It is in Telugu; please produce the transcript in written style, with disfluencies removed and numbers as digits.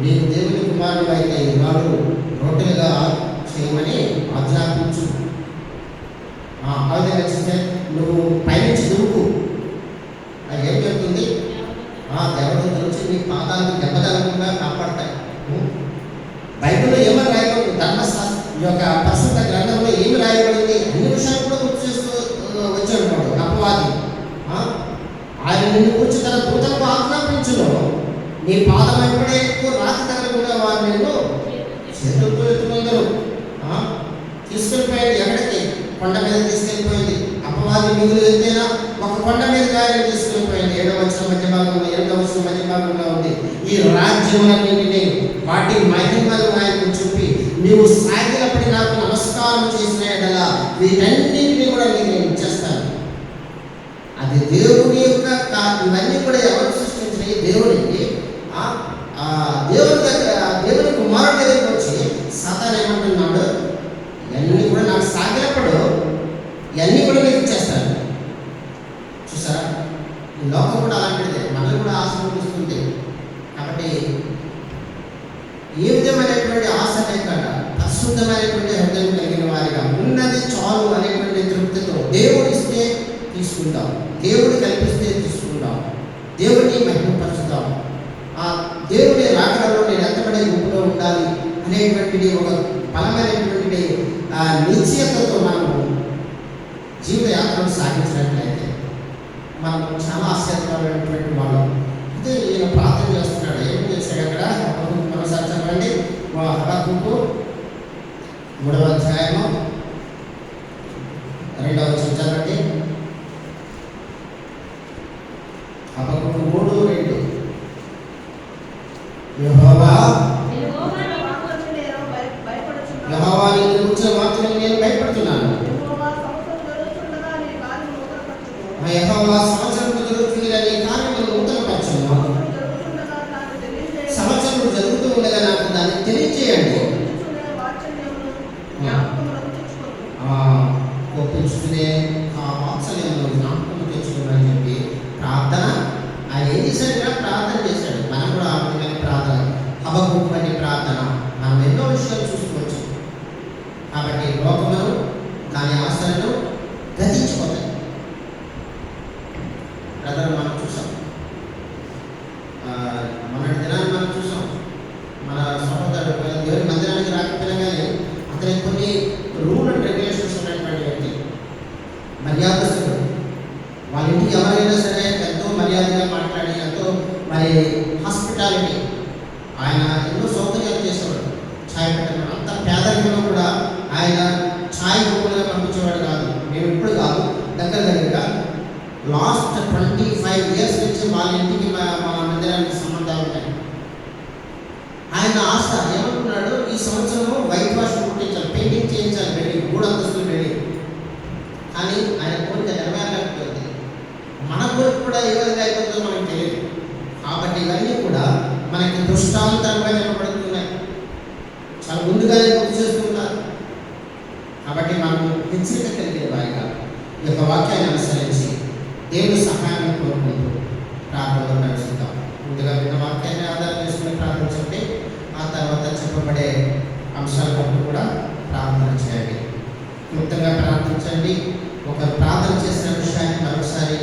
నీవు దేవుని కుమారుడు అయితే ఈనాడు రొట్టెలుగా చేయమని ఆజ్ఞాపించు. అదే నచ్చితే నువ్వు పైనుంచి దురుకు. అది ఏం చెప్తుంది? దేవదూతలు వచ్చి నీ పాదాలకు దెబ్బ తగలకుండా కాపాడతాయి. బైబిల్లో ఏమని రాయబడి, ధర్మశాస్త్రం యొక్క ప్రస్తుత గ్రంథంలో ఏమి రాయబడింది అన్ని విషయాలు కూడా గుర్తు చేస్తూ వచ్చాడు వాడు అపవాది. ఆయన నిన్ను కూర్చి తన దూతలకు ఆజ్ఞాపించును, నీ పాదం ఎప్పుడే ఎక్కువ రాతి తగలకుండా వారు నిన్ను చేతులతో ఎత్తుకుందరు. తీసుకెళ్ళిపోయింది ఎక్కడికి? కొండ మీద తీసుకెళ్ళిపోయింది. అపవాది మిగులు ఎత్తైనా ఒక కొండ మీద ఆయన తీసుకెళ్ళిపోయింది. 7వ వచనం మధ్య భాగంలో, 8వ వచనం మధ్య భాగంలో ఉంది. ఈ రాజ్యములన్నింటినీ వాటి మహిమలు ఆయనకు చూపి నీవు సాగినప్పటి నాకు నమస్కారం చేసిన ఎడల వీటన్నింటినీ కూడా నీకు నేను ఇచ్చేస్తాను. అది దేవుని యొక్క ఇవన్నీ కూడా ఎవరు సృష్టించినవి? దేవునికి. దేవుని దగ్గర దేవుని కుమారుడి దగ్గరికి వచ్చి సాతాను ఏమంటున్నాడు? ఇవన్నీ కూడా నాకు సాగినప్పుడు ఇవన్నీ కూడా నేను ఇచ్చేస్తాను. చూసారా, ఈ లోకం కూడా అలాంటిదే, మనల్ని కూడా ఆశ చూపిస్తుంది. కాబట్టి ఏ విధమైనటువంటి ఆశ లేకుండా పరిశుద్ధమైనటువంటి హృదయం కలిగిన వారిగా ఉన్నది చాలు అనేటువంటి తృప్తితో దేవుడు ఇస్తే తీసుకుంటాం, దేవుడు కల్పిస్తే తీసుకుంటాం, దేవుడిని మహిమపరుచుతాం. దేవుని రాకడలో నేను ఎంతబడే గుంపులో ఉండాలి అనేటువంటిది ఒక బలమైనటువంటి నిశ్చయతతో మనము జీవయాత్రను సాగించినట్లయితే మనం చాలా ఆశ్చర్యమైనటువంటి వాళ్ళం. అయితే ఈయన ప్రార్థన చేస్తున్నాడు. ఏం చేశాడు అక్కడ? మరోసారి చెప్పండి. హబక్కూకు 3వ అధ్యాయము 2వ వచనం చదవండి. హబక్కూకు 3:2. యెహోవా నిన్ను కూర్చున్న మాత్రం నేను భయపడుతున్నాను. యెహోవా సంవత్సరం జరుగుతుండగా నీ కార్యములను నూతనపరచును. సంవత్సరం జరుగుతూ ఉండగా నాకు దాన్ని తెలియజేయండి. కోపించుకునే వాత్సల్యంలో జ్ఞాపకం తెచ్చుకున్నాను చెప్పి ప్రార్థన ఆయన ఏం చేశాడు? ప్రార్థన చేశాడు. మనం కూడా ఆ విధమైన ప్రార్థన, హబక్కూకు అనే ప్రార్థన మనం ఎన్నో విషయాలు చూసుకోవచ్చు. కాబట్టి లోకమును దాని ఆశలను గతించిపోతాయి. బ్రదర్, మనం చూసాం, మొన్నటి దినాన్ని మనం చూసాం. మన సహోదరుడు దేవుని మందిరానికి రాకపోయినా కానీ అతనికి కొన్ని రూల్ అండ్ రెగ్యులేషన్స్ ఉన్నటువంటి వ్యక్తి, మర్యాదస్తుడు. వాళ్ళ ఇంటికి ఎవరైనా సరే ఎంతో మర్యాదగా మాట్లాడి ఎంతో మరి హాస్పిటాలిటీ, ఆయన ఎన్నో సౌకర్యాలు చేసేవాడు. ఛాయ్ పెట్టడం అంత పేదరికంలో కూడా ఆయన ఛాయ్ రూపంగా పంపించేవాడు కాదు. మేము ఇప్పుడు కాదు, దగ్గరగా లాస్ట్ 25 years నుంచి వాళ్ళ ఇంటికి మా మందిరానికి సంబంధాలు ఉంటాయి. ఆయన ఆశ ఏమనుకున్నాడు? ఈ సంవత్సరం వైట్ వాష్ కుట్టించాలి, పెయింటింగ్ చేయించాలి, బిల్డింగ్ 3 అంతస్తుల బిల్డింగ్. కానీ ఆయన కోరిక నెరవేరలేకపోయింది. మన కోరిక కూడా ఏ విధంగా అయిపోతుందో మనకు తెలియదు. కాబట్టి ఇవన్నీ కూడా మనకి దృష్టాంతరంగా చెప్పబడుతున్నాయి, చాలా ముందుగానే గుర్తు చేస్తున్నారు. కాబట్టి మనం హెచ్చరిక కలిగిన వారిగా ఈ యొక్క వాక్యాన్ని అనుసరించి దేవుని సహాయాన్ని కోరుకుంటూ ప్రార్థనలో నడుచుకుంటాం. ముందుగా విన్న వాక్యాన్ని ఆధారం చేసుకుని ప్రార్థించండి. ఆ తర్వాత చెప్పబడే అంశాల పట్ల కూడా ప్రార్థన చేయండి. క్లుప్తంగా ప్రార్థించండి. ఒక ప్రార్థన చేసిన విషయాన్ని మరొకసారి